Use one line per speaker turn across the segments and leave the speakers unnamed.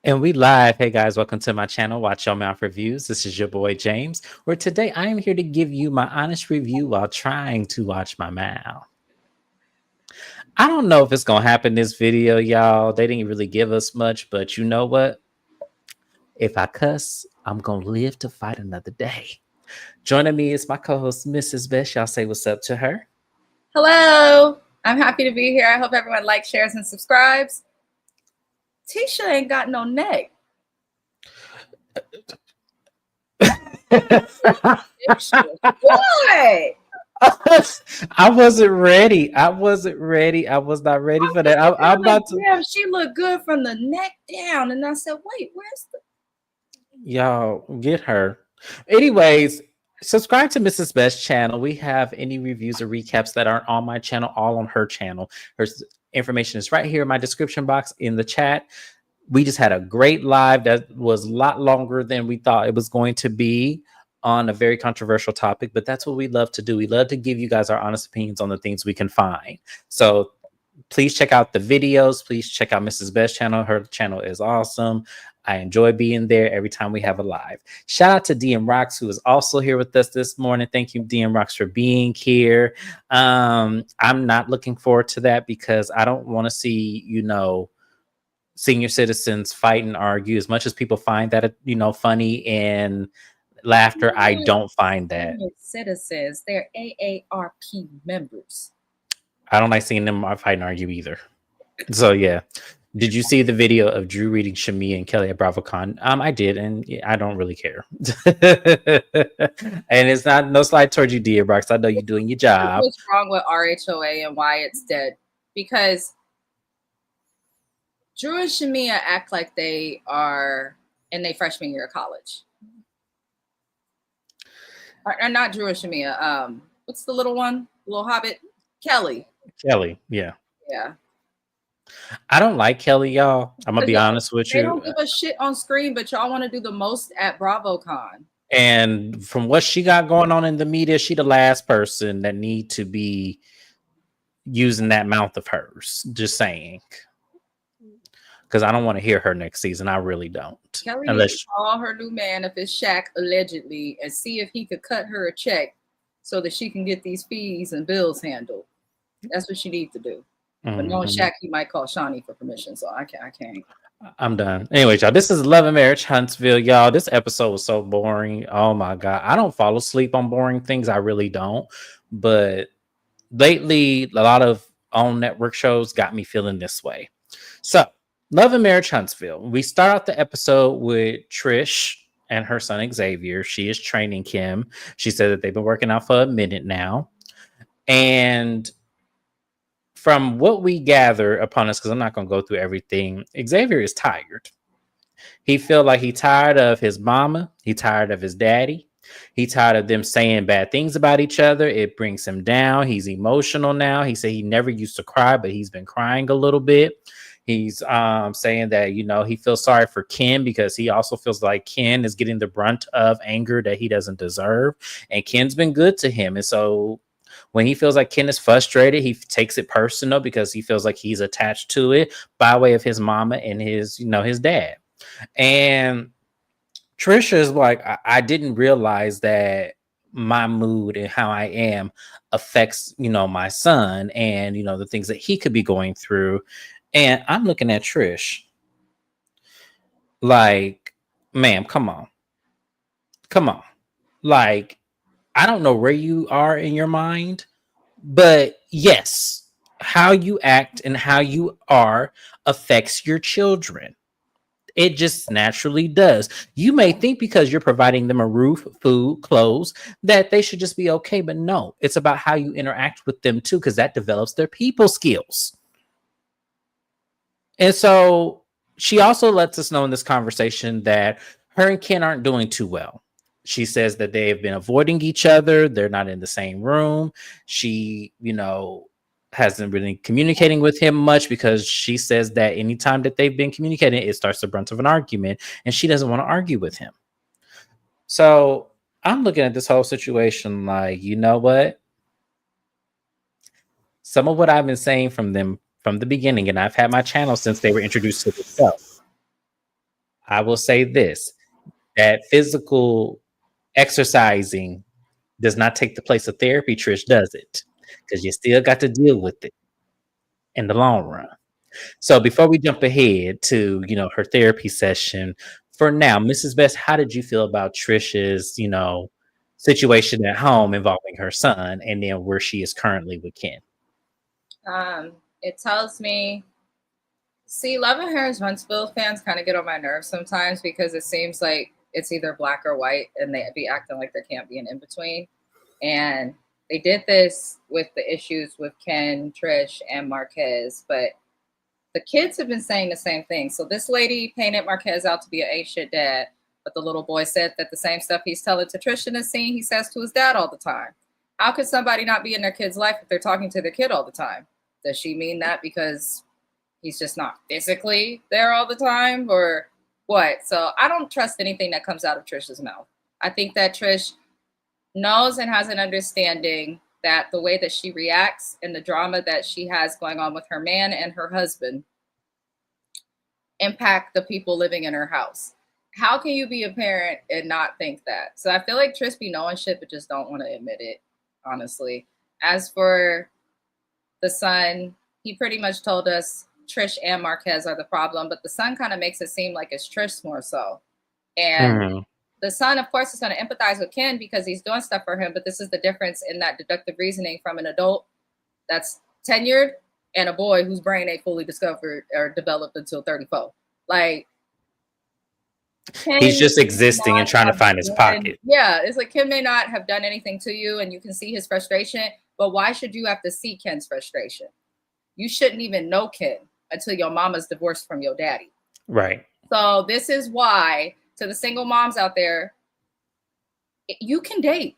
And we live. Hey guys, welcome to my channel, Watch Your Mouth Reviews. This is your boy James, where today I am here to give you my honest review while trying to watch my mouth. I don't know if it's going to happen this video, y'all. They didn't really give us much, but you know what? If I cuss, I'm going to live to fight another day. Joining me is my co-host, Mrs. Best. Y'all say what's up to her.
Hello. I'm happy to be here. I hope everyone likes, shares, and subscribes. Tisha ain't got no neck. What?
I wasn't ready. I was not ready for that. I'm about to.
Damn, she looked good from the neck down. And I said, wait, where's the...
Y'all get her. Anyways, subscribe to Mrs. Best's channel. We have any reviews or recaps that aren't on my channel, all on her channel. Her information is right here in my description box in the chat. We just had a great live that was a lot longer than we thought it was going to be on a very controversial topic, but that's what we love to do. We love to give you guys our honest opinions on the things we can find. So please check out the videos. Please check out Mrs. Best's channel. Her channel is awesome. I enjoy being there every time we have a live. Shout out to DM Rocks, who is also here with us this morning. Thank you, DM Rocks, for being here. I'm not looking forward to that because I don't want to see, senior citizens fight and argue. As much as people find that, funny and laughter, I don't find that.
Citizens, they're AARP members.
I don't like seeing them fight and argue either. So yeah. Did you see the video of Drew reading Shamia and Kelly at BravoCon? I did, and I don't really care. And it's not no slide towards you, dear Brox. I know you're doing your job.
What's wrong with RHOA and why it's dead? Because Drew and Shamia act like they are in their freshman year of college. Or not Drew and Shamia. What's the little one? Little Hobbit? Kelly.
Kelly, yeah.
Yeah.
I don't like Kelly, y'all. I'm gonna be honest with you.
They don't give a shit on screen, but y'all want to do the most at BravoCon.
And from what she got going on in the media, she the last person that need to be using that mouth of hers. Just saying. Because I don't want to hear her next season. I really don't.
Kelly needs to call her new man, if it's Shaq, allegedly, and see if he could cut her a check so that she can get these fees and bills handled. That's what she needs to do. But knowing Shaq, he might call Shani for permission, so I can't.
I'm done. Anyways, y'all, this is Love and Marriage Huntsville, y'all. This episode was so boring. Oh my god, I don't fall asleep on boring things. I really don't. But lately, a lot of on network shows got me feeling this way. So, Love and Marriage Huntsville. We start out the episode with Trish and her son Xavier. She is training Kim. She said that they've been working out for a minute now, and from what we gather upon us, because I'm not going to go through everything, Xavier is tired. He feel like he's tired of his mama. He tired of his daddy. He tired of them saying bad things about each other. It brings him down. He's emotional now. He said he never used to cry, but he's been crying a little bit. He's saying that, he feels sorry for Ken because he also feels like Ken is getting the brunt of anger that he doesn't deserve. And Ken's been good to him. And so when he feels like Ken is frustrated, he takes it personal because he feels like he's attached to it by way of his mama and his dad. And Trisha is like, I didn't realize that my mood and how I am affects, my son and, the things that he could be going through. And I'm looking at Trish like, ma'am, come on. Like, I don't know where you are in your mind, but yes, how you act and how you are affects your children. It just naturally does. You may think because you're providing them a roof, food, clothes, that they should just be okay. But no, it's about how you interact with them too, because that develops their people skills. And so she also lets us know in this conversation that her and Ken aren't doing too well. She says that they have been avoiding each other. They're not in the same room. She, hasn't been communicating with him much because she says that anytime that they've been communicating, it starts the brunt of an argument, and she doesn't want to argue with him. So I'm looking at this whole situation like, you know what? Some of what I've been saying from them from the beginning, and I've had my channel since they were introduced to the show. I will say this, that physical exercising does not take the place of therapy. Trish does it because you still got to deal with it in the long run. So before we jump ahead to, her therapy session, for now, Mrs. Best, how did you feel about Trish's, situation at home involving her son and then where she is currently with Ken?
It tells me, see, Love and Marriage Huntsville fans kind of get on my nerves sometimes because it seems like it's either black or white and they be acting like there can't be an in-between. And they did this with the issues with Ken, Trish, and Marquez, but the kids have been saying the same thing. So this lady painted Marquez out to be an A-shit dad, but the little boy said that the same stuff he's telling to Trish in the scene, he says to his dad all the time. How could somebody not be in their kid's life if they're talking to their kid all the time? Does she mean that because he's just not physically there all the time or what? So I don't trust anything that comes out of Trish's mouth. I think that Trish knows and has an understanding that the way that she reacts and the drama that she has going on with her man and her husband impact the people living in her house. How can you be a parent and not think that? So I feel like Trish be knowing shit, but just don't want to admit it, honestly. As for the son, he pretty much told us Trish and Marquez are the problem, but the son kind of makes it seem like it's Trish more so. And the son, of course, is going to empathize with Ken because he's doing stuff for him. But this is the difference in that deductive reasoning from an adult that's tenured and a boy whose brain ain't fully discovered or developed until 34. Like,
he's just existing and trying to find his pocket.
Yeah, it's like Ken may not have done anything to you and you can see his frustration, but why should you have to see Ken's frustration? You shouldn't even know Ken until your mama's divorced from your daddy.
Right.
So this is why, to the single moms out there, you can date,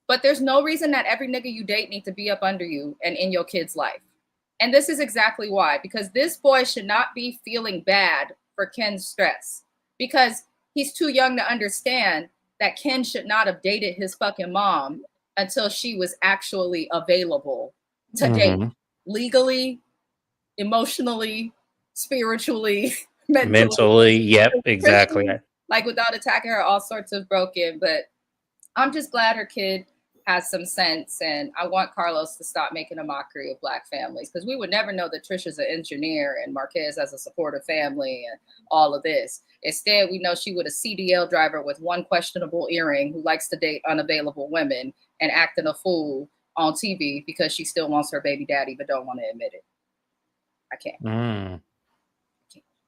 but there's no reason that every nigga you date needs to be up under you and in your kid's life. And this is exactly why, because this boy should not be feeling bad for Ken's stress because he's too young to understand that Ken should not have dated his fucking mom until she was actually available to date legally, emotionally, spiritually,
mentally. Yep, exactly.
Like without attacking her, all sorts of broken. But I'm just glad her kid has some sense, and I want Carlos to stop making a mockery of Black families because we would never know that Trish is an engineer and Marquez has a supportive family and all of this. Instead, we know she was a CDL driver with one questionable earring who likes to date unavailable women and acting a fool on TV because she still wants her baby daddy but don't want to admit it. I can't.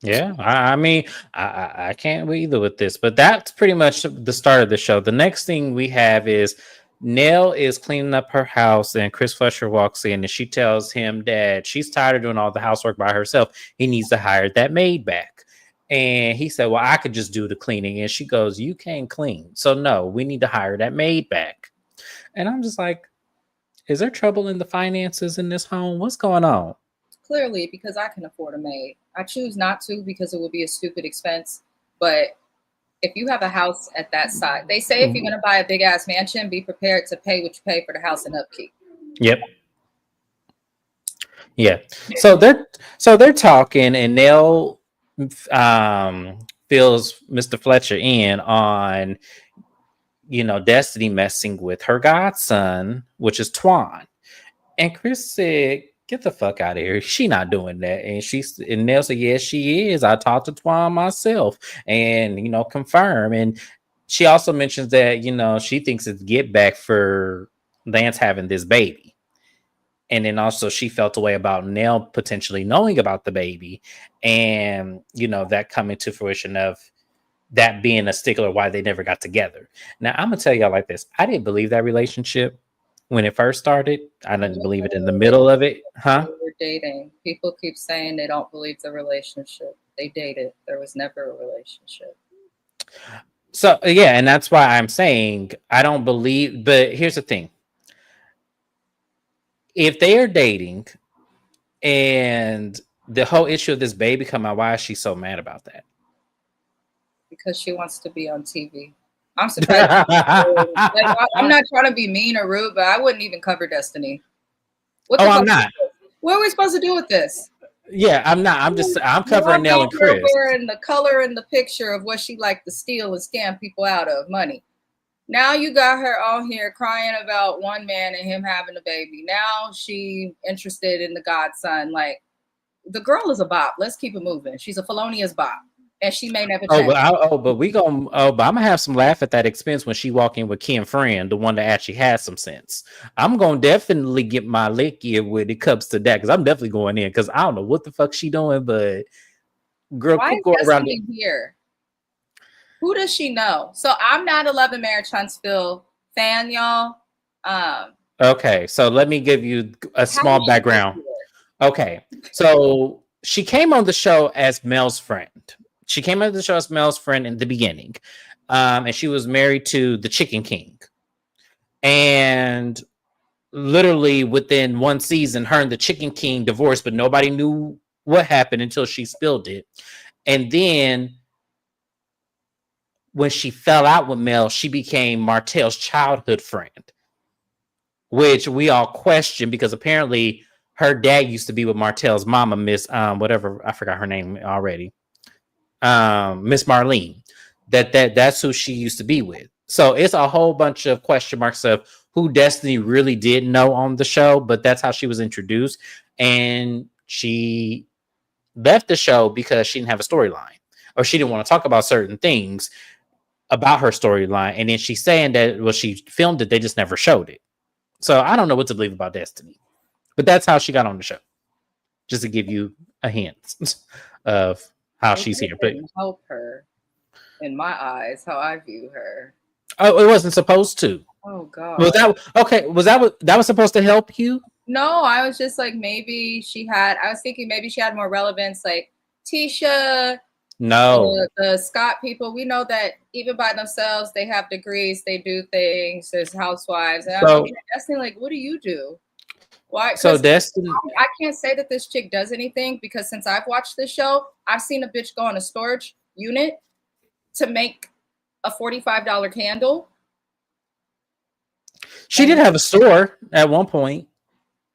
Yeah, I mean, I can't either with this, but that's pretty much the start of the show. The next thing we have is Nell is cleaning up her house, and Chris Fletcher walks in, and she tells him that she's tired of doing all the housework by herself. He needs to hire that maid back. And he said, well, I could just do the cleaning. And she goes, you can't clean. So no, we need to hire that maid back. And I'm just like, is there trouble in the finances in this home? What's going on?
Clearly, because I can afford a maid. I choose not to because it would be a stupid expense. But if you have a house at that size, they say if you're going to buy a big ass mansion, be prepared to pay what you pay for the house and upkeep.
Yep. Yeah. So they're talking, and Nell fills Mr. Fletcher in on, Destiny messing with her godson, which is Twan. And Chris said, get the fuck out of here. She not doing that. And Nell said, yes, she is. I talked to Twan myself and, confirm. And she also mentions that, she thinks it's get back for Lance having this baby. And then also she felt a way about Nell potentially knowing about the baby and, that coming to fruition of that being a stickler why they never got together. Now, I'm going to tell y'all like this. I didn't believe that relationship when it first started. I didn't believe it in the middle of it. Huh?
They were dating. People keep saying they don't believe the relationship. They dated. There was never a relationship.
So, yeah, and that's why I'm saying I don't believe. But here's the thing. If they are dating and the whole issue of this baby come out, why is she so mad about that?
Because she wants to be on TV. I'm surprised. I'm not trying to be mean or rude, but I wouldn't even cover Destiny.
I'm not.
What are we supposed to do with this?
Yeah, I'm not. I'm
More
covering Nell
about
and
her
Chris.
wearing the color in the picture of what she liked to steal and scam people out of money. Now you got her on here crying about one man and him having a baby. Now she interested in the godson. Like, the girl is a bop. Let's keep it moving. She's a felonious bop, and she may never
Oh,
change.
but I'm gonna have some laugh at that expense when she walk in with Ken Friend, the one that actually has some sense. I'm gonna definitely get my lick in when it comes to that because I'm definitely going in because I don't know what the fuck she doing, but girl,
Why
quit
is
going around.
Destiny here? Who does she know? So I'm not a Love and Marriage Huntsville fan, y'all.
Okay, so let me give you a
How
small
did she get
background.
here?
Okay, so she came on the show as Mel's friend. She came on the show as Mel's friend in the beginning, and she was married to the Chicken King. And literally within one season, her and the Chicken King divorced, but nobody knew what happened until she spilled it. And then when she fell out with Mel, she became Martell's childhood friend, which we all question because apparently her dad used to be with Martell's mama, Miss whatever, I forgot her name already. Miss Marlene. That's who she used to be with. So it's a whole bunch of question marks of who Destiny really did know on the show, but that's how she was introduced. And she left the show because she didn't have a storyline or she didn't want to talk about certain things about her storyline. And then she's saying that she filmed it, they just never showed it. So I don't know what to believe about Destiny, but that's how she got on the show. Just to give you a hint of how
It
she's here. But
didn't help her, in my eyes, how I view her.
oh, it wasn't supposed to.
Oh
Was
God.
that okay? Was that was supposed to help you?
No, I was just like, maybe she had, I was thinking maybe she had more relevance, like Tisha,
No.
the Scott people. We know that even by themselves, they have degrees, they do things, there's housewives. And I'm
So
looking at Destiny like, what do you do? Why?
so
Because
Destiny.
I can't say that this chick does anything because since I've watched this show, I've seen a bitch go on a storage unit to make a $45 candle.
She did have a store at one point.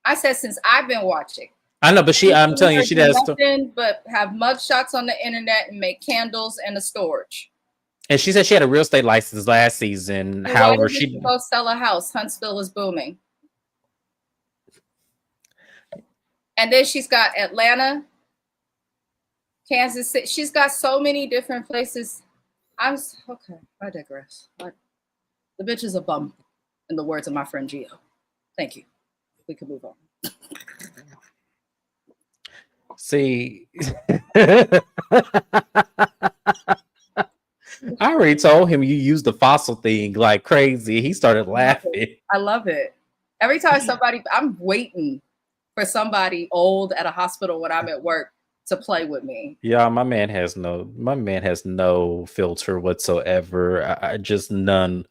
I said since I've been watching.
I know, but I'm telling you, she does
nothing but have mugshots on the internet and make candles and a storage.
And she said she had a real estate license last season.
And
However,
why did
she
she go sell a house? Huntsville is booming. And then she's got Atlanta, Kansas City. She's got so many different places. Okay. I digress. The bitch is a bum, in the words of my friend Gio. Thank you. We can move on.
see. I already told him you used the fossil thing like crazy. He started laughing.
I love it. Every time I'm waiting for somebody old at a hospital when I'm at work to play with me.
Yeah, my man has no filter whatsoever. I just none.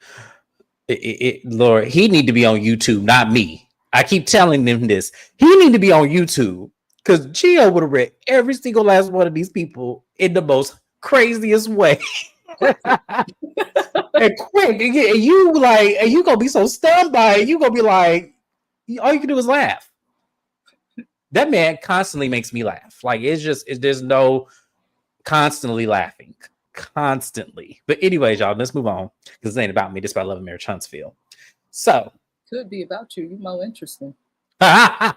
Lord, he need to be on YouTube, not me. I keep telling them this. He need to be on YouTube because Gio would have read every single last one of these people in the most craziest way. And quick, and you gonna be so stunned by it. You gonna be like, all you can do is laugh. That man constantly makes me laugh. Like there's no constantly laughing, constantly. But anyways, y'all, let's move on because this ain't about me. This is about Love and Marriage Huntsville. So
could be about you. You're more interesting.
I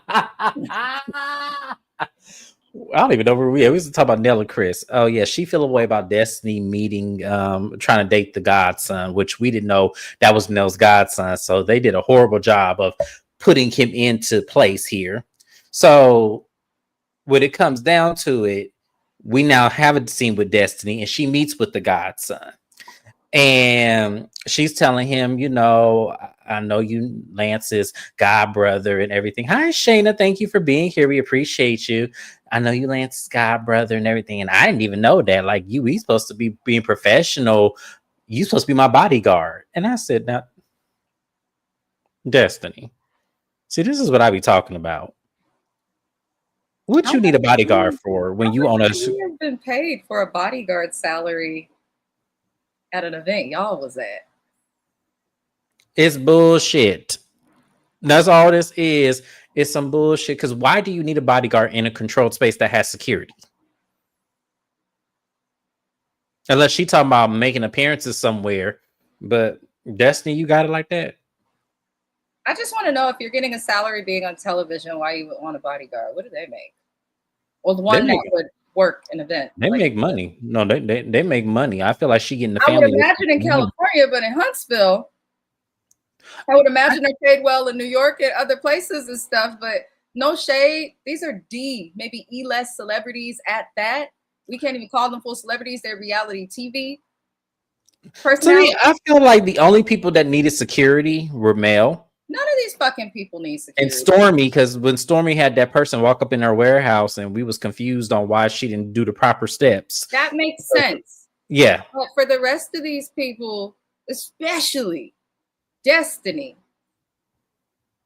don't even know where we are. We was talking about Nell and Chris. Oh yeah, she feel a way about Destiny meeting, trying to date the godson, which we didn't know that was Nell's godson. So they did a horrible job of putting him into place here. So when it comes down to it, we now have a scene with Destiny, and she meets with the godson. And she's telling him, I know you, Lance's god brother and everything. Hi, Shana. Thank you for being here. We appreciate you. I know you, Lance's god brother and everything. And I didn't even know that. Like, we supposed to be being professional. You supposed to be my bodyguard. And I said, now, Destiny. See, this is what I be talking about. What you need a bodyguard for when you own a...
You have been paid for a bodyguard salary at an event y'all was at.
It's bullshit. That's all this is. is some bullshit. Because why do you need a bodyguard in a controlled space that has security? Unless she talking about making appearances somewhere. But Destiny, you got it like that?
I just want to know, if you're getting a salary being on television, why you would want a bodyguard. What do they make? Well, the one that would work an event.
They make money. No, they make money. I feel like she getting the
I
family.
would imagine in California, but in Huntsville, I would imagine they're paid well in New York and other places and stuff. But no shade. These are maybe E-list celebrities at that. We can't even call them full celebrities. They're reality TV.
To me, I feel like the only people that needed security were male.
None of these fucking people need security.
And Stormy, because when Stormy had that person walk up in her warehouse and we was confused on why she didn't do the proper steps.
That makes sense.
Yeah.
But for the rest of these people, especially Destiny,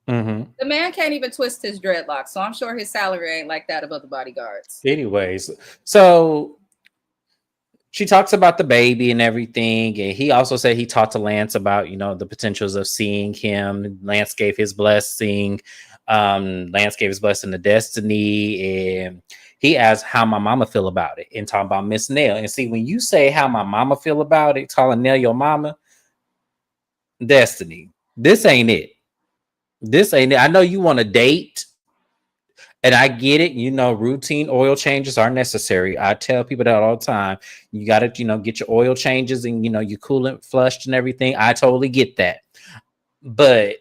the man can't even twist his dreadlocks. So I'm sure his salary ain't like that of other bodyguards.
Anyways, so she talks about the baby and everything. And he also said he talked to Lance about, you know, the potentials of seeing him. Lance gave his blessing. Lance gave his blessing to Destiny. And he asked how my mama feel about it and talking about Miss Nell. And see, when you say how my mama feel about it, calling Nell your mama, Destiny, this ain't it. This ain't it. I know you want to date. And I get it, you know, routine oil changes are necessary. I tell people that all the time. You got to, you know, get your oil changes and, you know, your coolant flushed and everything. I totally get that. But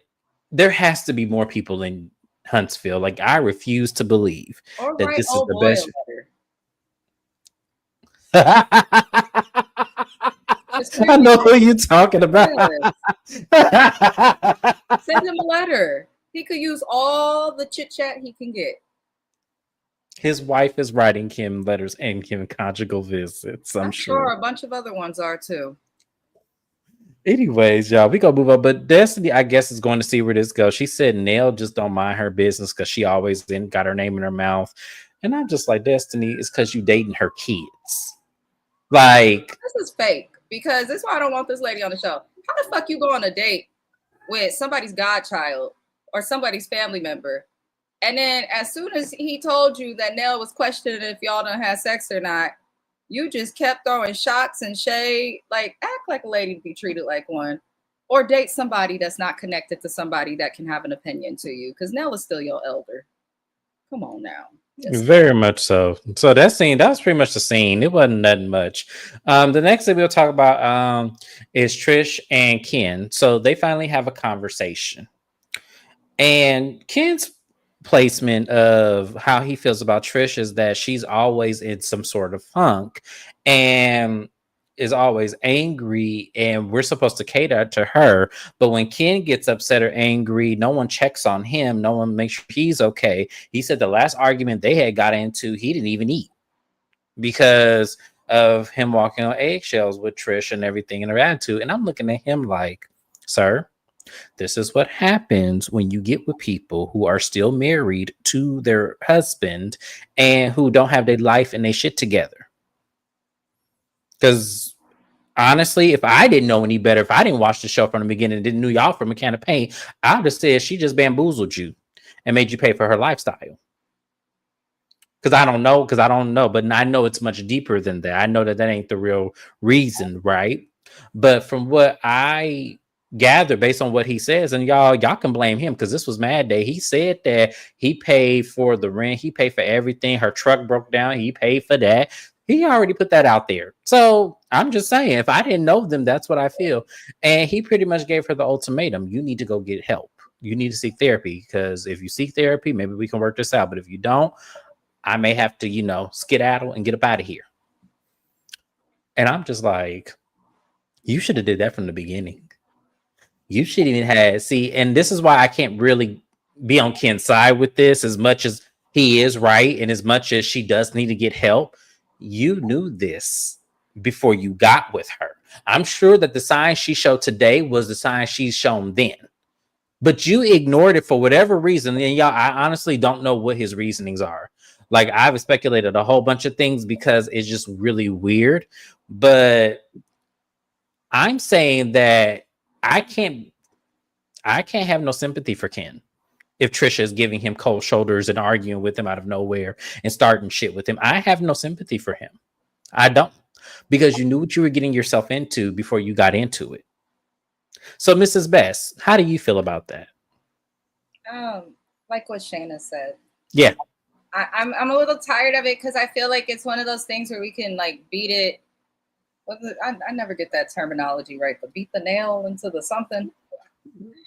there has to be more people in Huntsville. Like, I refuse to believe that this is the best. I know who you're talking about.
Send him a letter. He could use all the chit chat he can get.
His wife is writing Kim letters and Kim conjugal visits. I'm sure
a bunch of other ones are too.
Anyways, y'all, we gonna move on. But Destiny, I guess, is going to see where this goes. She said Nell just don't mind her business because she always got her name in her mouth. And I'm just like, Destiny, it's because you dating her kids. Like,
this is fake, because this is why I don't want this lady on the show. How the fuck you go on a date with somebody's godchild or somebody's family member, and then as soon as he told you that Nell was questioning if y'all done had sex or not, you just kept throwing shots and shade? Like, act like a lady to be treated like one, or date somebody that's not connected to somebody that can have an opinion to you, because Nell is still your elder. Come on now.
Yes. Very much so. So that scene, that was pretty much the scene. It wasn't nothing much. The next thing we'll talk about is Trish and Ken. So they finally have a conversation. And Ken's placement of how he feels about Trish is that she's always in some sort of funk and is always angry, and we're supposed to cater to her. But when Ken gets upset or angry, no one checks on him. No one makes sure he's okay. He said the last argument they had got into, he didn't even eat because of him walking on eggshells with Trish and everything and her attitude. And I'm looking at him like, sir, this is what happens when you get with people who are still married to their husband and who don't have their life and their shit together. Because honestly, if I didn't know any better, if I didn't watch the show from the beginning and didn't know y'all from a can of paint, I would have said she just bamboozled you and made you pay for her lifestyle. Because I don't know, but I know it's much deeper than that. I know that ain't the real reason, right? But from what I gather based on what he says, and y'all can blame him because this was Mad Day. He said that he paid for the rent, he paid for everything. Her truck broke down, he paid for that. He already put that out there. So I'm just saying, if I didn't know them, that's what I feel. And he pretty much gave her the ultimatum. You need to go get help. You need to seek therapy, because if you seek therapy, maybe we can work this out. But if you don't, I may have to, skedaddle and get up out of here. And I'm just like, you should have did that from the beginning. You should even have, and this is why I can't really be on Ken's side with this, as much as he is right and as much as she does need to get help. You knew this before you got with her. I'm sure that the sign she showed today was the sign she's shown then, but you ignored it for whatever reason. And y'all, I honestly don't know what his reasonings are. Like, I've speculated a whole bunch of things because it's just really weird. But I'm saying that I can't have no sympathy for Ken. if Trisha is giving him cold shoulders and arguing with him out of nowhere and starting shit with him. I have no sympathy for him. I don't, because you knew what you were getting yourself into before you got into it. So, Mrs. Best, how do you feel about that?
Like what Shana said.
Yeah.
I'm a little tired of it because I feel like it's one of those things where we can like beat it. I never get that terminology right, but beat the nail into the something.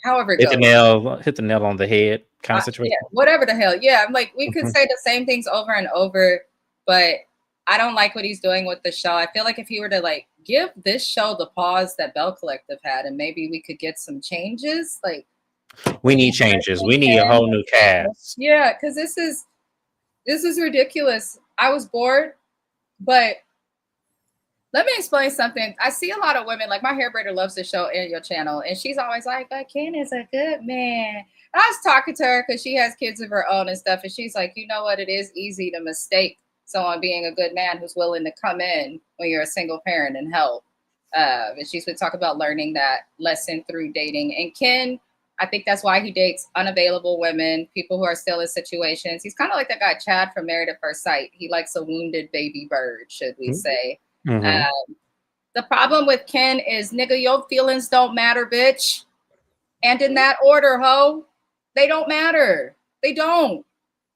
However it
hit
goes.
Hit the nail on the head kind of situation.
Yeah, whatever the hell. Yeah, I'm like, we could say the same things over and over, but I don't like what he's doing with the show. I feel like if he were to like give this show the pause that Bell Collective had, and maybe we could get some changes. Like,
we need changes. We need a whole new cast.
Yeah, because this is ridiculous. I was bored, but let me explain something. I see a lot of women, like my hair braider loves the show and your channel, and she's always like, Ken is a good man. And I was talking to her because she has kids of her own and stuff, and she's like, you know what? It is easy to mistake someone being a good man who's willing to come in when you're a single parent and help. And she's been talking about learning that lesson through dating. And Ken, I think that's why he dates unavailable women, people who are still in situations. He's kind of like that guy Chad from Married at First Sight. He likes a wounded baby bird, should we say. Mm-hmm. The problem with Ken is, nigga, your feelings don't matter, bitch. And in that order, ho, they don't matter. They don't.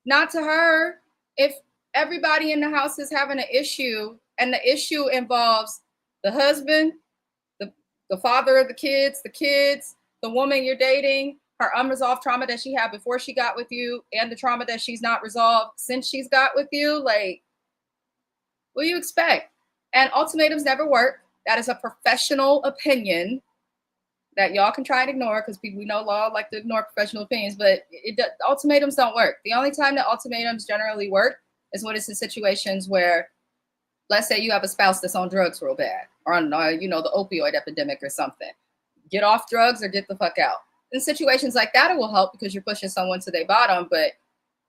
Not to her. If everybody in the house is having an issue, and the issue involves the husband, the father of the kids, the woman you're dating, her unresolved trauma that she had before she got with you, and the trauma that she's not resolved since she's got with you, like, what do you expect? And ultimatums never work. That is a professional opinion that y'all can try and ignore, because we know law like to ignore professional opinions, but ultimatums don't work. The only time that ultimatums generally work is when it's in situations where, let's say you have a spouse that's on drugs real bad, or on, the opioid epidemic or something. Get off drugs or get the fuck out. In situations like that, it will help because you're pushing someone to their bottom, but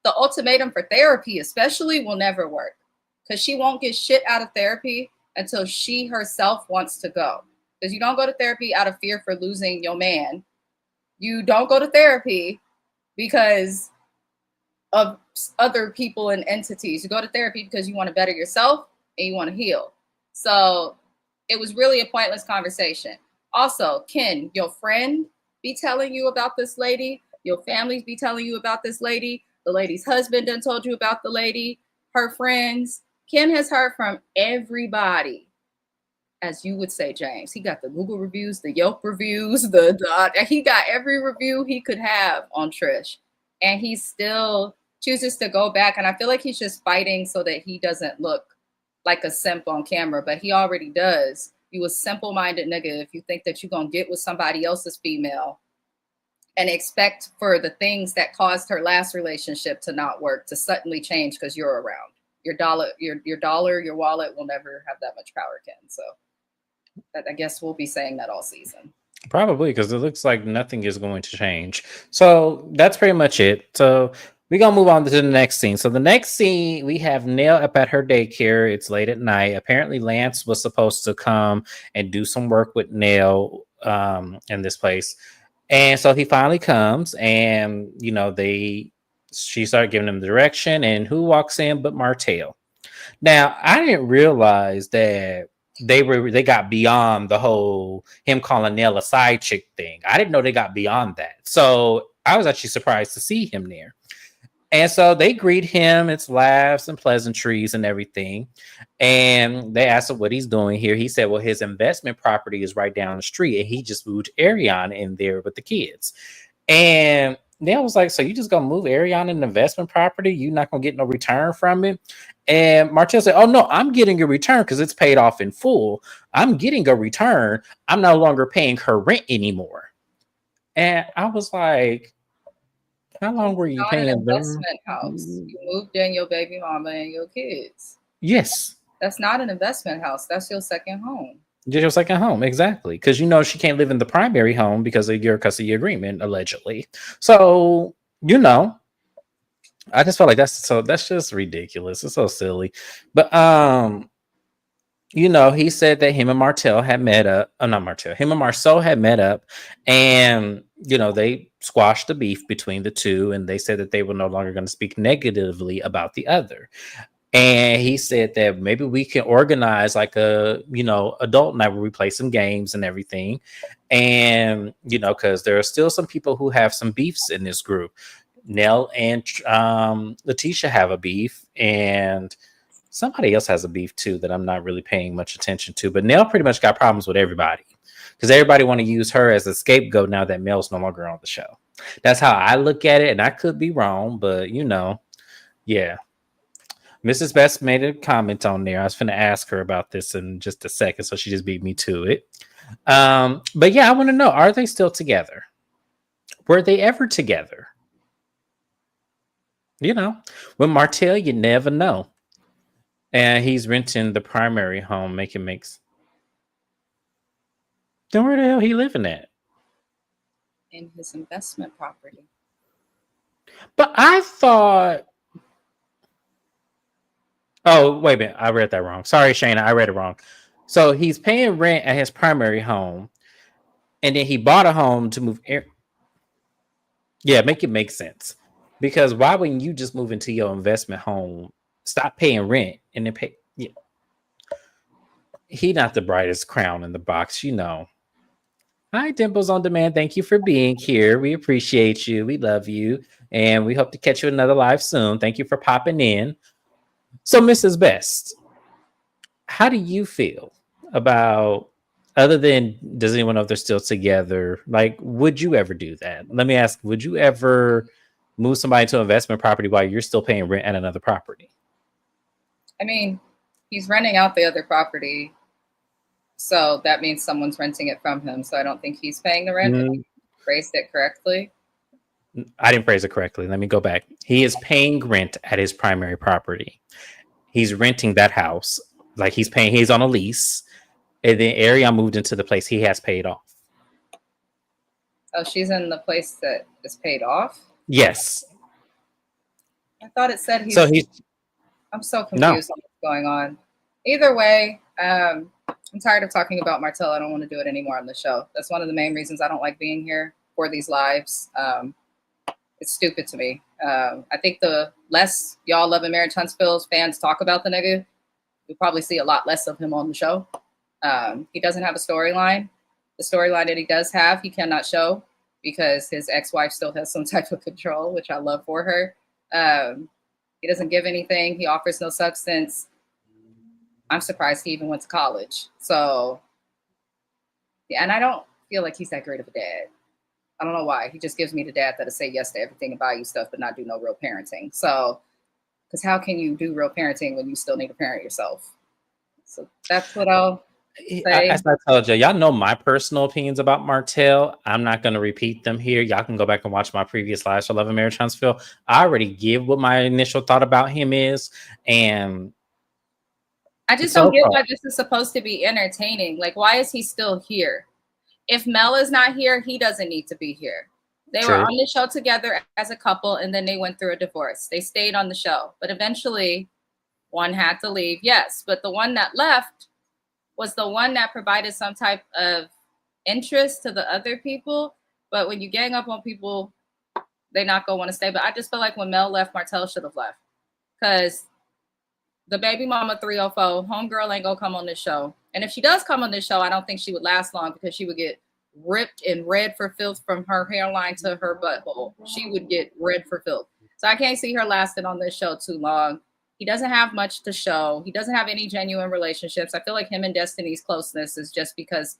the ultimatum for therapy especially will never work, because she won't get shit out of therapy until she herself wants to go. Because you don't go to therapy out of fear for losing your man. You don't go to therapy because of other people and entities. You go to therapy because you want to better yourself and you want to heal. So it was really a pointless conversation. Also, Ken, your friend be telling you about this lady. Your families be telling you about this lady. The lady's husband done told you about the lady. Her friends. Ken has heard from everybody, as you would say, James. He got the Google reviews, the Yelp reviews, he got every review he could have on Trish. And he still chooses to go back. And I feel like he's just fighting so that he doesn't look like a simp on camera, but he already does. You a simple-minded nigga if you think that you're going to get with somebody else's female and expect for the things that caused her last relationship to not work to suddenly change because you're around. Your wallet will never have that much power, Ken. So I guess we'll be saying that all season.
Probably, because it looks like nothing is going to change. So that's pretty much it. So we're going to move on to the next scene. So the next scene, we have Nell up at her daycare. It's late at night. Apparently, Lance was supposed to come and do some work with Nell in this place. And so he finally comes, and, she started giving him the direction, and who walks in but Martell. Now, I didn't realize that they got beyond the whole him calling Nell a side chick thing. I didn't know they got beyond that. So I was actually surprised to see him there. And so they greet him. It's laughs and pleasantries and everything. And they asked him what he's doing here. He said, well, his investment property is right down the street, and he just moved Ariana in there with the kids. And Nell was like, so you just gonna move Ariana in investment property? You're not gonna get no return from it? And Martell said, oh no, I'm getting a return because it's paid off in full. I'm getting a return. I'm no longer paying her rent anymore. And I was like, how long were you paying
an investment house? You moved in your baby mama and your kids.
Yes.
That's not an investment house. That's your second home.
Your second home, exactly. Because she can't live in the primary home because of your custody agreement, allegedly. So, I just felt like that's just ridiculous. It's so silly. But he said that him and Martell had met up. Not Martell. Him and Marceau had met up, and they squash the beef between the two, and they said that they were no longer going to speak negatively about the other. And he said that maybe we can organize like a, adult night where we play some games and everything. And, because there are still some people who have some beefs in this group. Nell and Letitia have a beef, and somebody else has a beef too that I'm not really paying much attention to. But Nell pretty much got problems with everybody because everybody want to use her as a scapegoat now that Mel's no longer on the show. That's how I look at it, and I could be wrong, but yeah. Mrs. Best made a comment on there. I was going to ask her about this in just a second, so she just beat me to it. But yeah, I want to know, are they still together? Were they ever together? With Martell, you never know. And he's renting the primary home, making makes. Then where the hell he living at?
In his investment property.
But I thought. Oh, wait a minute. I read that wrong. Sorry, Shana. I read it wrong. So he's paying rent at his primary home, and then he bought a home to move. Yeah, make it make sense. Because why wouldn't you just move into your investment home, stop paying rent, and then pay? Yeah. He not the brightest crown in the box, Hi, Dimples on Demand. Thank you for being here. We appreciate you. We love you. And we hope to catch you another live soon. Thank you for popping in. So, Mrs. Best, how do you feel about, other than, does anyone know if they're still together? Like, would you ever do that? Let me ask, would you ever move somebody to an investment property while you're still paying rent at another property?
I mean, he's renting out the other property. So that means someone's renting it from him. So I don't think he's paying the rent. I phrased it correctly.
I didn't phrase it correctly. Let me go back. He is paying rent at his primary property. He's renting that house. Like he's on a lease. And then Ariane moved into the place he has paid off.
Oh, she's in the place that is paid off?
Yes.
I thought it said
he's
I'm so confused on what's going on. Either way, I'm tired of talking about Martell. I don't want to do it anymore on the show. That's one of the main reasons I don't like being here for these lives. It's stupid to me. I think the less y'all Love and Marriage Huntsville's fans talk about the nigga, you'll probably see a lot less of him on the show. He doesn't have a storyline. The storyline that he does have, he cannot show because his ex-wife still has some type of control, which I love for her. He doesn't give anything. He offers no substance. I'm surprised he even went to college. So, yeah, and I don't feel like he's that great of a dad. I don't know why. He just gives me the dad that'll say yes to everything and buy you stuff, but not do no real parenting. So, because how can you do real parenting when you still need to parent yourself? So that's what I'll say.
As I told you, y'all know my personal opinions about Martell. I'm not going to repeat them here. Y'all can go back and watch my previous lives for Love and Marriage Huntsville. I already give what my initial thought about him is, and
I just don't get why this is supposed to be entertaining. Like, why is he still here? If Mel is not here, he doesn't need to be here. They were on the show together as a couple, and then they went through a divorce. They stayed on the show, but eventually one had to leave. Yes, but the one that left was the one that provided some type of interest to the other people. But when you gang up on people, they're not going to want to stay. But I just feel like when Mel left, Martell should have left. Because the baby mama 304, homegirl ain't going to come on this show. And if she does come on this show, I don't think she would last long because she would get ripped and red for filth from her hairline to her butthole. She would get red for filth. So I can't see her lasting on this show too long. He doesn't have much to show. He doesn't have any genuine relationships. I feel like him and Destiny's closeness is just because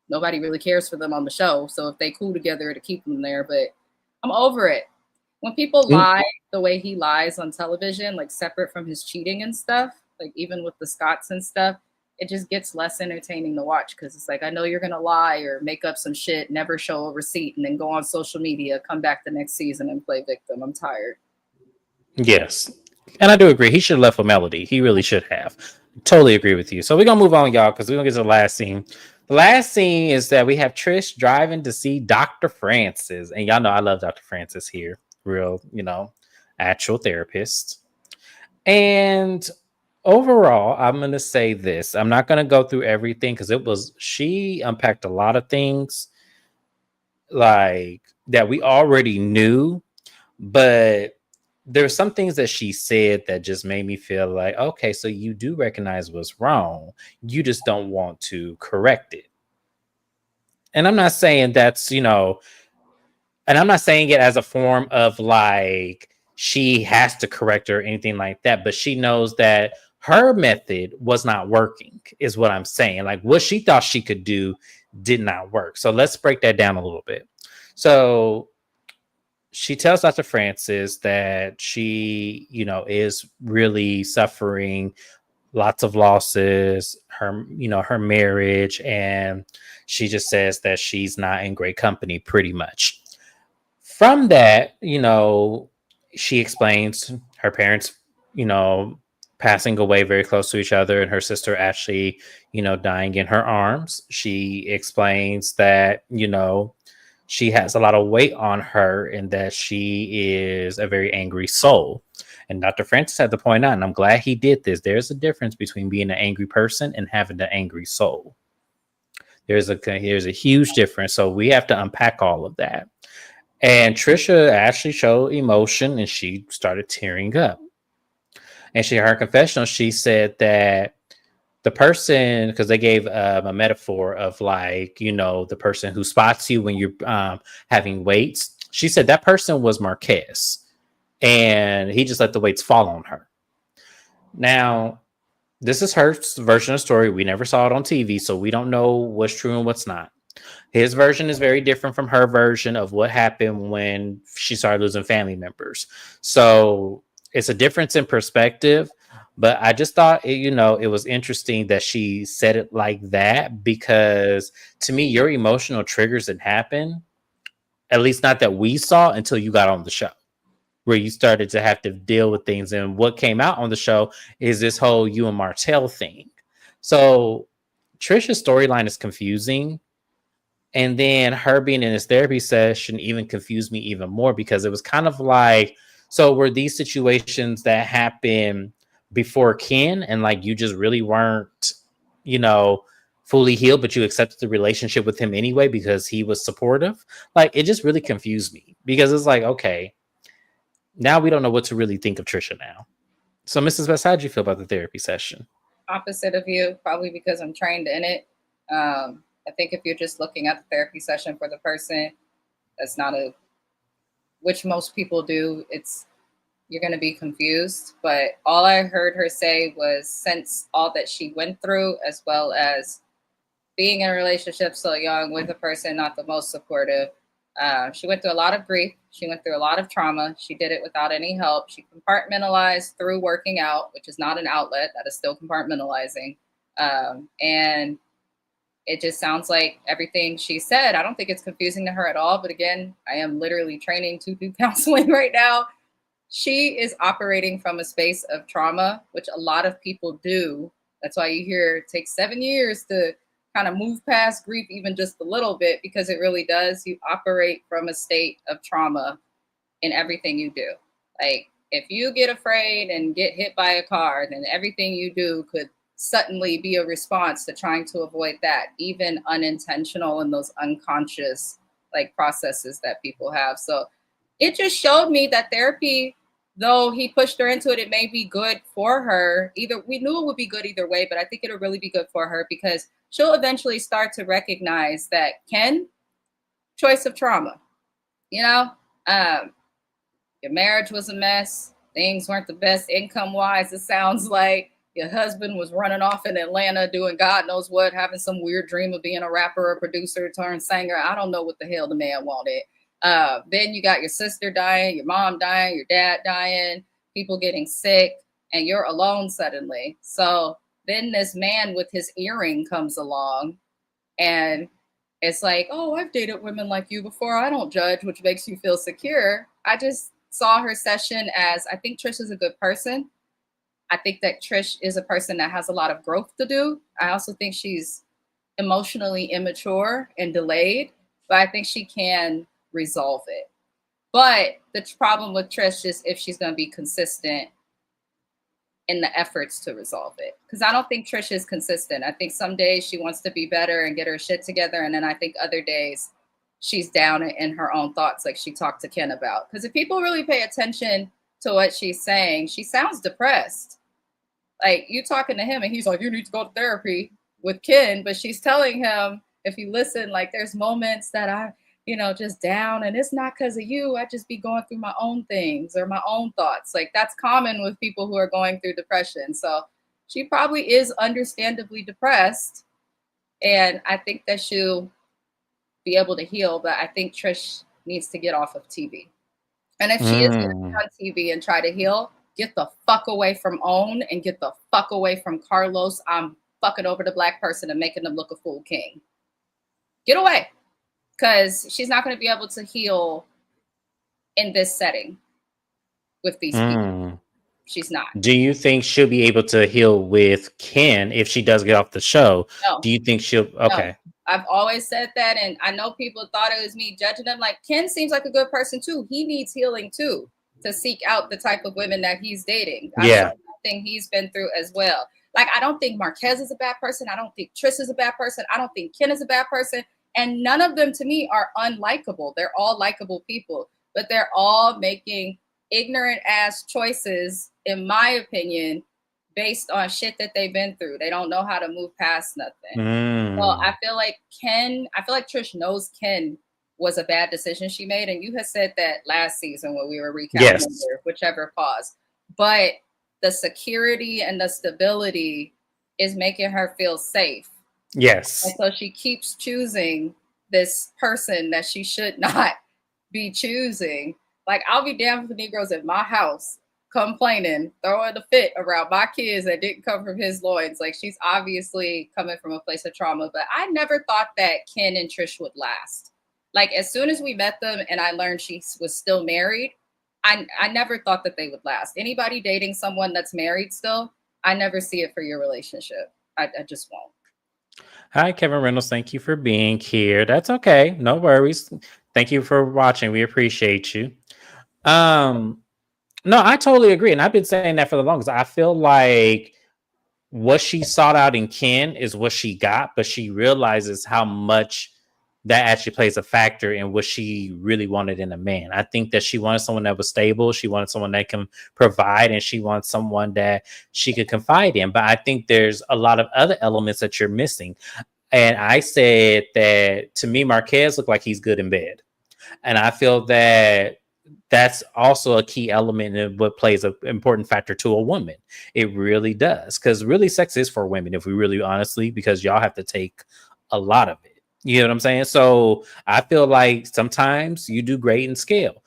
nobody really cares for them on the show. So if they cool together, to keep them there. But I'm over it. When people lie the way he lies on television, like separate from his cheating and stuff, like even with the Scotts and stuff, it just gets less entertaining to watch because it's like, I know you're going to lie or make up some shit, never show a receipt, and then go on social media, come back the next season and play victim. I'm tired.
Yes. And I do agree. He should have left with Melody. He really should have. Totally agree with you. So we're going to move on, y'all, because we're going to get to the last scene. The last scene is that we have Trish driving to see Dr. Francis. And y'all know I love Dr. Francis here. Real, actual therapist. And overall, I'm going to say this. I'm not going to go through everything because she unpacked a lot of things. Like, that we already knew, but there's some things that she said that just made me feel like, okay, so you do recognize what's wrong. You just don't want to correct it. And I'm not saying that's, and I'm not saying it as a form of like she has to correct her or anything like that, but she knows that her method was not working, is what I'm saying. Like what she thought she could do did not work. So let's break that down a little bit. So she tells Dr. Francis that she, is really suffering lots of losses, her marriage, and she just says that she's not in great company pretty much. From that, she explains her parents, passing away very close to each other and her sister actually, dying in her arms. She explains that, she has a lot of weight on her and that she is a very angry soul. And Dr. Francis had to point out, and I'm glad he did this, there's a difference between being an angry person and having an angry soul. There's a huge difference. So we have to unpack all of that. And Trisha actually showed emotion and she started tearing up. And her confessional, she said that the person, because they gave a metaphor of like, the person who spots you when you're having weights. She said that person was Marquez and he just let the weights fall on her. Now, this is her version of the story. We never saw it on TV, so we don't know what's true and what's not. His version is very different from her version of what happened when she started losing family members. So it's a difference in perspective, but I just thought, it was interesting that she said it like that, because to me, your emotional triggers didn't happen, at least not that we saw, until you got on the show, where you started to have to deal with things. And what came out on the show is this whole you and Martell thing. So Trisha's storyline is confusing. And then her being in this therapy session even confused me even more, because it was kind of like, so were these situations that happened before Ken and like you just really weren't, fully healed, but you accepted the relationship with him anyway because he was supportive? Like it just really confused me, because it's like, okay, now we don't know what to really think of Trisha now. So Mrs. Best, how did you feel about the therapy session?
Opposite of you, probably because I'm trained in it. I think if you're just looking at the therapy session for the person, that's not which most people do, you're going to be confused. But all I heard her say was, since all that she went through, as well as being in a relationship so young with a person not the most supportive, she went through a lot of grief. She went through a lot of trauma. She did it without any help. She compartmentalized through working out, which is not an outlet. That is still compartmentalizing. And it just sounds like everything she said. I don't think it's confusing to her at all. But again, I am literally training to do counseling right now. She is operating from a space of trauma, which a lot of people do. That's why you hear it takes 7 years to kind of move past grief, even just a little bit, because it really does. You operate from a state of trauma in everything you do. Like if you get afraid and get hit by a car, then everything you do could suddenly be a response to trying to avoid that, even unintentional and those unconscious like processes that people have. So it just showed me that therapy, though he pushed her into it, it may be good for her. Either we knew it would be good either way, but I think it'll really be good for her, because she'll eventually start to recognize that choice of trauma, your marriage was a mess. Things weren't the best income wise. It sounds like your husband was running off in Atlanta doing God knows what, having some weird dream of being a rapper or producer turned singer. I don't know what the hell the man wanted. Then you got your sister dying, your mom dying, your dad dying, people getting sick, and you're alone suddenly. So then this man with his earring comes along, and it's like, oh, I've dated women like you before. I don't judge, which makes you feel secure. I just saw her session as, I think Trish is a good person. I think that Trish is a person that has a lot of growth to do. I also think she's emotionally immature and delayed, but I think she can resolve it. But the problem with Trish is if she's going to be consistent in the efforts to resolve it. Because I don't think Trish is consistent. I think some days she wants to be better and get her shit together. And then I think other days she's down in her own thoughts, like she talked to Ken about. Because if people really pay attention to what she's saying, she sounds depressed. Like, you talking to him and he's like, you need to go to therapy with Ken, but she's telling him, if you listen, like, there's moments that I, just down, and it's not because of you. I just be going through my own things or my own thoughts. Like, that's common with people who are going through depression. So she probably is understandably depressed. And I think that she'll be able to heal, but I think Trish needs to get off of TV. And if she is going to be on TV and try to heal, get the fuck away from Own and get the fuck away from Carlos. I'm fucking over the black person and making them look a fool king. Get away. Because she's not going to be able to heal in this setting with these people. She's not.
Do you think she'll be able to heal with Ken if she does get off the show?
No.
Do you think she'll? Okay.
No. I've always said that, and I know people thought it was me judging them. Like, Ken seems like a good person too. He needs healing too, to seek out the type of women that he's dating.
Yeah.
Something he's been through as well. Like, I don't think Marquez is a bad person. I don't think Trish is a bad person. I don't think Ken is a bad person. And none of them to me are unlikable. They're all likable people, but they're all making ignorant ass choices, in my opinion, based on shit that they've been through. They don't know how to move past nothing. So I feel like Trish knows Ken was a bad decision she made. And you had said that last season when we were recapping whichever pause. But the security and the stability is making her feel safe.
Yes.
And so she keeps choosing this person that she should not be choosing. Like, I'll be damned if the Negroes at my house complaining, throwing a fit around my kids that didn't come from his loins. Like, she's obviously coming from a place of trauma. But I never thought that Ken and Trish would last. Like, as soon as we met them and I learned she was still married, I never thought that they would last. Anybody dating someone that's married still, I never see it for your relationship. I just won't.
Hi, Kevin Reynolds. Thank you for being here. That's okay. No worries. Thank you for watching. We appreciate you. No, I totally agree. And I've been saying that for the longest. I feel like what she sought out in Ken is what she got, but she realizes how much that actually plays a factor in what she really wanted in a man. I think that she wanted someone that was stable. She wanted someone that can provide, and she wants someone that she could confide in. But I think there's a lot of other elements that you're missing. And I said that to me, Marquez looked like he's good in bed. And I feel that that's also a key element in what plays an important factor to a woman. It really does. Because really sex is for women, if we really honestly, because y'all have to take a lot of it. You know what I'm saying? So I feel like sometimes you do great in scale.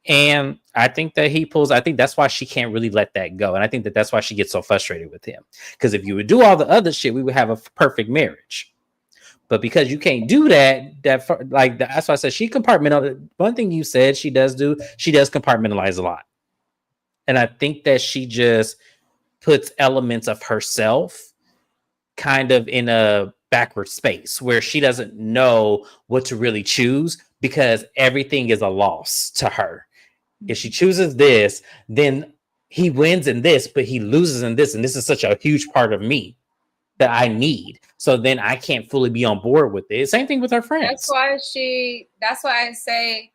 And I think that I think that's why she can't really let that go. And I think that that's why she gets so frustrated with him. Because if you would do all the other shit, we would have a perfect marriage. But because you can't do that's why I said she compartmentalizes. One thing you said she does compartmentalize a lot. And I think that she just puts elements of herself kind of in a backward space where she doesn't know what to really choose because everything is a loss to her. If she chooses this, then he wins in this, but he loses in this. And this is such a huge part of me that I need. So then I can't fully be on board with it. Same thing with her friends.
That's why I say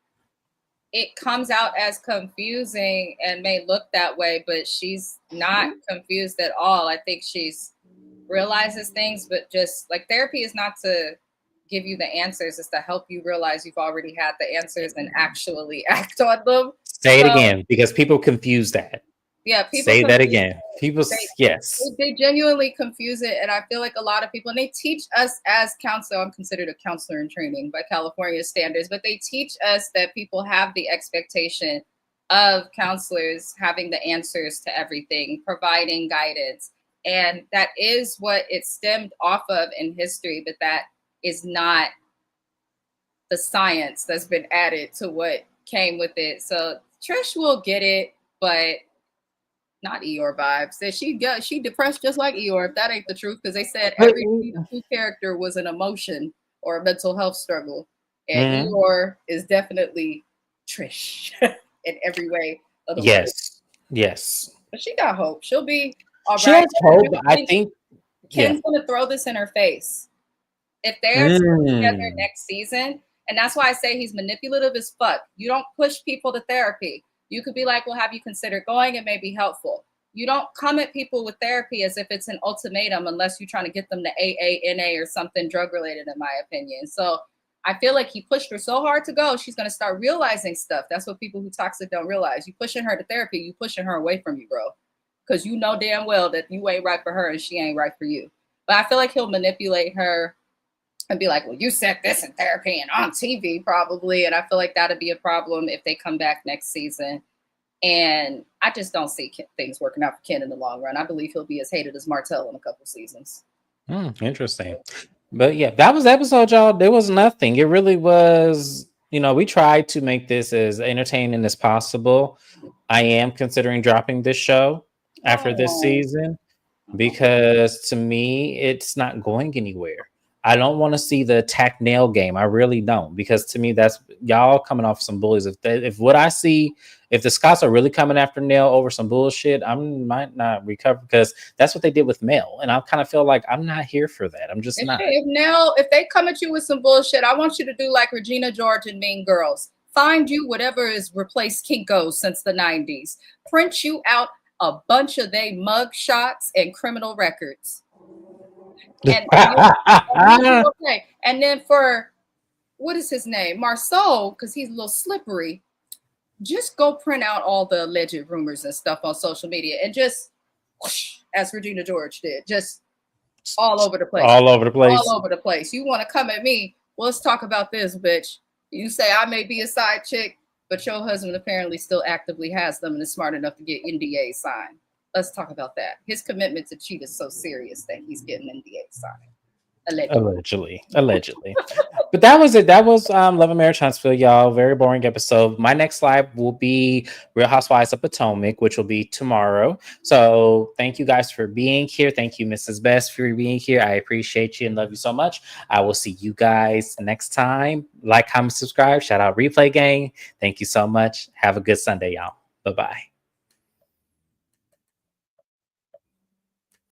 it comes out as confusing and may look that way, but she's not confused at all. I think she's realizes things, but just like therapy is not to give you the answers, it's to help you realize you've already had the answers and actually act on them.
Say it again, because people confuse that.
Yeah, people
say that again. People, yes,
they genuinely confuse it, and I feel like a lot of people, and they teach us as counselor. I'm considered a counselor in training by California standards, but they teach us that people have the expectation of counselors having the answers to everything, providing guidance, and that is what it stemmed off of in history. But that is not the science that's been added to what came with it. So Trish will get it, but not Eeyore vibes. That she depressed just like Eeyore. If that ain't the truth, because they said every character was an emotion or a mental health struggle, and Eeyore is definitely Trish in every way of the way.
Yes.
But she got hope. She'll be all right.
She has hope. I think
Ken's gonna throw this in her face. If they're together next season, And that's why I say he's manipulative as fuck. You don't push people to therapy. You could be like, well, have you considered going? It may be helpful. You don't come at people with therapy as if it's an ultimatum unless you're trying to get them to AA, or something drug related, in my opinion. So I feel like he pushed her so hard to go, she's going to start realizing stuff. That's what people who toxic don't realize. You pushing her to therapy, you pushing her away from you, bro. Because you know damn well that you ain't right for her and she ain't right for you. But I feel like he'll manipulate her and be like, well, you said this in therapy and on TV probably. And I feel like that'd be a problem if they come back next season. And I just don't see things working out for Ken in the long run. I believe he'll be as hated as Martell in a couple seasons.
Interesting. But yeah, that was the episode, y'all. There was nothing. It really was, we tried to make this as entertaining as possible. I am considering dropping this show after this season because to me, it's not going anywhere. I don't want to see the attack nail game. I really don't, because to me, that's y'all coming off some bullies. If what I see, if the Scots are really coming after Nail over some bullshit, I might not recover, because that's what they did with Mel. And I kind of feel like I'm not here for that. I'm just not.
If they come at you with some bullshit, I want you to do like Regina George and Mean Girls. Find you whatever is replaced Kinko's since the 90s. Print you out a bunch of they mug shots and criminal records. And okay. And then for, what is his name? Marceau, because he's a little slippery. Just go print out all the alleged rumors and stuff on social media and just, whoosh, as Regina George did, just all over the place.
All over the place.
All over the place. You want to come at me? Well, let's talk about this, bitch. You say I may be a side chick, but your husband apparently still actively has them and is smart enough to get NDAs signed. Let's talk about that. His commitment to cheat is so serious that he's getting NDAs signed.
Allegedly. But that was it. That was Love and Marriage Huntsville, y'all. Very boring episode. My next live will be Real Housewives of Potomac, which will be tomorrow. So thank you guys for being here. Thank you, Mrs. Best, for being here. I appreciate you and love you so much. I will see you guys next time. Like, comment, subscribe. Shout out Replay Gang. Thank you so much. Have a good Sunday, y'all. Bye-bye.